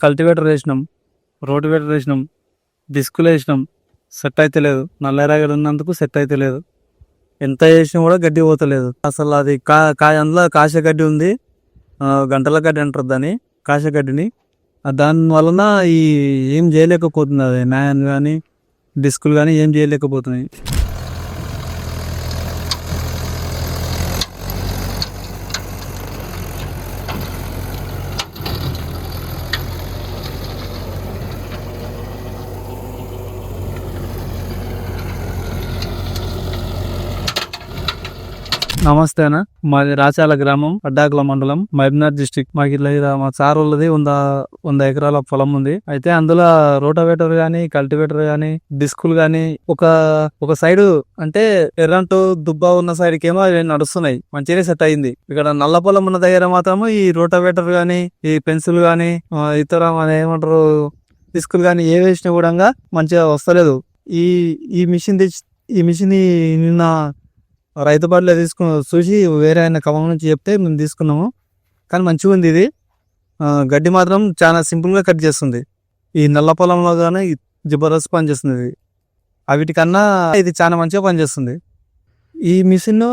Cultivator వేసినాం, rotavator వేసినాం, డిస్కులు వేసినాం, సెట్ అయితే లేదు. నల్లరాగడి ఉన్నందుకు సెట్ అయితే లేదు. ఎంత చేసినా కూడా గడ్డి పోతలేదు. అసలు అది అందులో కాశ గడ్డి ఉంది, గంటల గడ్డి అంటారు దాన్ని, కాశ గడ్డిని. దాని వలన ఏం చేయలేకపోతుంది. అది న్యాయం కానీ డిస్కులు కానీ ఏం చేయలేకపోతున్నాయి. నమస్తే అన్న, మాది రాచాల గ్రామం, అడ్డాకుల మండలం, మహబూబ్నగర్ డిస్టిక్. మాకు ఇట్లా మా సార్ వాళ్ళది 100 ఎకరాల పొలం ఉంది. అయితే అందులో రోటావేటర్ గానీ, కల్టివేటర్ గానీ, డిస్కులు గానీ ఒక సైడ్ అంటే ఎర్రంటూ దుబ్బా ఉన్న సైడ్ కేమో నడుస్తున్నాయి, మంచిగా సెట్ అయింది. ఇక్కడ నల్ల పొలం ఉన్న దగ్గర మాత్రము ఈ రోటావేటర్ గానీ, ఈ పెన్సిల్ గానీ, ఇతర ఏమంటారు డిస్కులు గానీ ఏ వేసినా కూడా మంచిగా వస్తలేదు. ఈ మిషన్ నిన్న రైతు బడిలో చూసి వేరే ఆయన ఖమ్మం నుంచి చెప్తే మేము తీసుకున్నాము. కానీ మంచిగా ఉంది ఇది. గడ్డి మాత్రం చాలా సింపుల్గా కట్ చేస్తుంది. ఈ నల్ల పొలంలో కానీ జబర్దస్త్ పని చేస్తుంది. వీటికన్నా ఇది చాలా మంచిగా పనిచేస్తుంది. ఈ మిషన్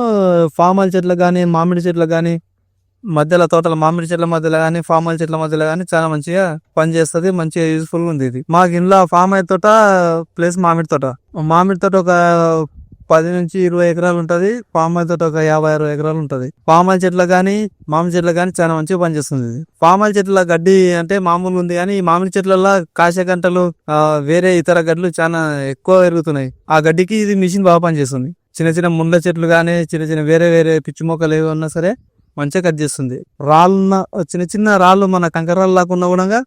ఫామ్ ఆయిల్ చెట్లకు కానీ, మామిడి చెట్లకు కానీ, మధ్యలో తోటల మామిడి చెట్ల మధ్యలో కానీ, ఫామ్ ఆయిల్ చెట్ల మధ్యలో కానీ చాలా మంచిగా పనిచేస్తుంది. మంచిగా యూస్ఫుల్గా ఉంది ఇది. మాకు ఇంట్లో ఫామ్ ఆయిల్ తోట ప్లస్ మామిడి తోట ఒక 10 నుంచి 20 ఎకరాలు ఉంటుంది. పామ్ ఆయిల్ తోట ఒక 50-60 ఎకరాలు ఉంటుంది. పామ్ ఆయిల్ చెట్ల కానీ, మామిడి చెట్ల కానీ చాలా మంచిగా పనిచేస్తుంది. పామ్ ఆయిల్ చెట్ల గడ్డి అంటే మామూలుగా ఉంది, కానీ ఈ మామిడి చెట్లలో కాశ గంటలు, వేరే ఇతర గడ్డలు చాలా ఎక్కువ పెరుగుతున్నాయి. ఆ గడ్డికి ఇది మిషన్ బాగా పనిచేస్తుంది. చిన్న చిన్న ముళ్ళ చెట్లు కానీ, చిన్న వేరే పిచ్చి మొక్కలు ఏవి ఉన్నా సరే మంచిగా కట్ చేస్తుంది. చిన్న రాళ్ళు మన కంకరాలు లాక్కున్నా కూడా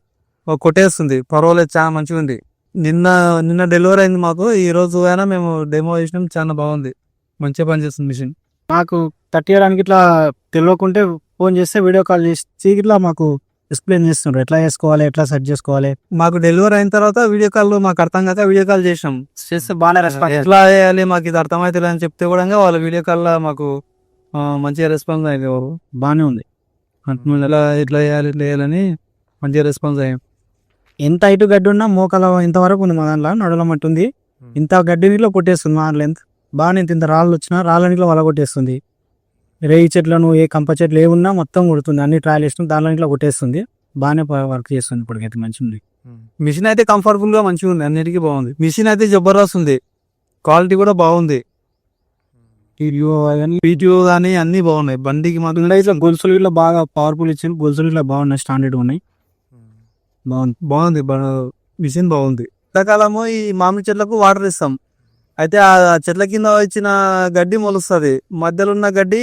కొట్టేస్తుంది. పర్వాలేదు, చాలా మంచిగా ఉంది. నిన్న డెలివరీ అయింది మాకు. ఈ రోజు అయినా మేము డెమో చేసినాం, చాలా బాగుంది, మంచిగా పనిచేస్తుంది మిషన్. మాకు తట్టియడానికి ఇట్లా తెలియకుంటే ఫోన్ చేస్తే వీడియో కాల్ చేసి ఇట్లా మాకు ఎక్స్ప్లెయిన్ చేస్తున్నారు, ఎట్లా చేసుకోవాలి, ఎట్లా సెట్ చేసుకోవాలి. మాకు డెలివరీ అయిన తర్వాత వీడియో కాల్ మాకు అర్థం కాక వీడియో కాల్ చేసినాం. చేస్తే బాగానే రెస్పాన్స్, ఎట్లా చేయాలి మాకు ఇది అర్థమవుతుంది అని చెప్తే కూడా వాళ్ళ వీడియో కాల్ మాకు మంచిగా రెస్పాన్స్ అయ్యింది. బాగానే ఉంది. ఇట్లా చేయాలని మంచిగా రెస్పాన్స్ అయ్యాం. ఎంత ఇటు గడ్డి ఉన్నా మోకాల ఇంతవరకు ఉంది మా దాంట్లో, నడవడం మట్టుంది. ఇంత గడ్డి నీటిలో కొట్టేస్తుంది మా లెంత్ బాగానే. ఇంత రాళ్ళు వచ్చినా రాళ్ళ నీటిలో వల కొట్టేస్తుంది. రేగి చెట్లను ఏ కంప చెట్లు ఏ ఉన్నా మొత్తం కొడుతుంది. అన్ని ట్రయల్ చేస్తుంది, దానిలో నీటిలో కొట్టేస్తుంది. బాగానే వర్క్ చేస్తుంది. ఇప్పటికైతే మంచిగా ఉంది మిషన్. అయితే కంఫర్టబుల్ గా మంచిగా ఉంది, అన్నిటికీ బాగుంది. మిషన్ అయితే జబర్దస్త్ ఉంది, క్వాలిటీ కూడా బాగుంది. పీటీఓ కానీ అన్ని బాగున్నాయి. బండికి మాత్రం ఇట్లా గొలుసులు ఇట్లా బాగా పవర్ఫుల్ ఇచ్చింది. గొలుసులు ఇట్లా బాగున్నాయి, స్టాండర్డ్ ఉన్నాయి. బాగుంది మిషన్ బాగుంది. ఎండాకాలము ఈ మామిడి చెట్లకు వాటర్ ఇస్తాం. అయితే ఆ చెట్ల కింద వచ్చిన గడ్డి మొలుస్తుంది. మధ్యలో ఉన్న గడ్డి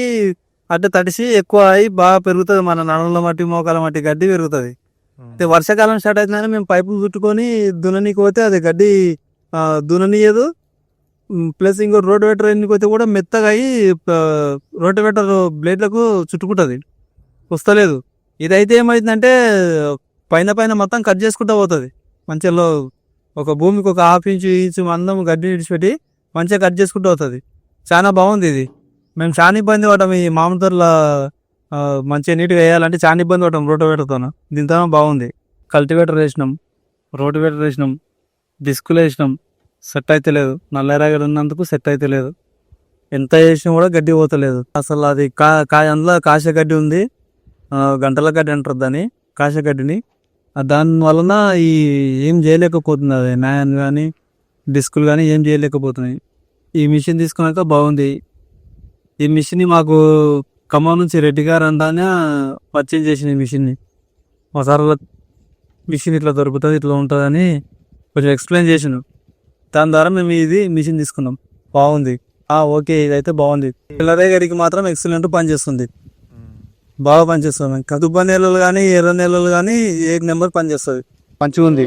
అట్లా తడిసి ఎక్కువ అయి బాగా పెరుగుతుంది. మన నడల మట్టి, మోకాల మట్టి గడ్డి పెరుగుతుంది. అయితే వర్షాకాలం స్టార్ట్ అవుతుందని మేము పైపులు చుట్టుకొని దున్ననీకి పోతే అది గడ్డి దున్ననీయదు. ప్లస్ ఇంకో రోటివేటర్ ఎన్నికి పోతే కూడా మెత్తగా అయి రోటివేటర్ బ్లేడ్లకు చుట్టుకుంటుంది, వస్తలేదు. ఇదైతే ఏమైందంటే పైన మొత్తం కట్ చేసుకుంటూ పోతుంది. మంచిగా ఒక భూమికి ఒక 1/2 ఇంచు మందం గడ్డి విడిచిపెట్టి మంచిగా కట్ చేసుకుంటూ పోతుంది. చాలా బాగుంది ఇది. మేము చాలా ఇబ్బంది పడ్డాం ఈ మామిడి తోటలో మంచిగా నీట్గా వేయాలంటే, చాలా ఇబ్బంది పడ్డాం రోటివేటర్తో. దీంతో బాగుంది. కల్టివేటర్ వేసినాం, రోటివేటర్ వేసినాం, డిస్కులు వేసినాం, సెట్ అయితే లేదు. నల్లరాగడి ఉన్నందుకు సెట్ అయితే లేదు. ఎంత చేసినా కూడా గడ్డి పోతలేదు. అసలు అది అందులో కాశ గడ్డి ఉంది, గంటల గడ్డి అంటారు దాన్ని, కాశ గడ్డిని. దాని వలన ఏం చేయలేకపోతుంది. అది న్యాయం కానీ డిస్కులు కానీ ఏం చేయలేకపోతున్నాయి. ఈ మిషన్ తీసుకున్నాక బాగుంది. ఈ మిషన్ మాకు ఖమ్మం నుంచి రెడ్డి గారు అంతానే పర్చేజ్ చేసిన ఈ మిషన్ని. మా సార్ మిషన్ ఇట్లా దొరుకుతుంది, ఇట్లా ఉంటుందని కొంచెం ఎక్స్ప్లెయిన్ చేసాను. దాని ద్వారా మేము ఇది మిషన్ తీసుకున్నాం. బాగుంది. ఓకే, ఇదైతే బాగుంది. పిల్లల గారికి మాత్రం ఎక్సలెంట్ పనిచేస్తుంది, బాగా పనిచేస్తుంది. కదుబ్బ నేలలు కానీ, ఎర్ర నేలలు కానీ 1 నెంబర్ పనిచేస్తుంది, మంచిగా ఉంది.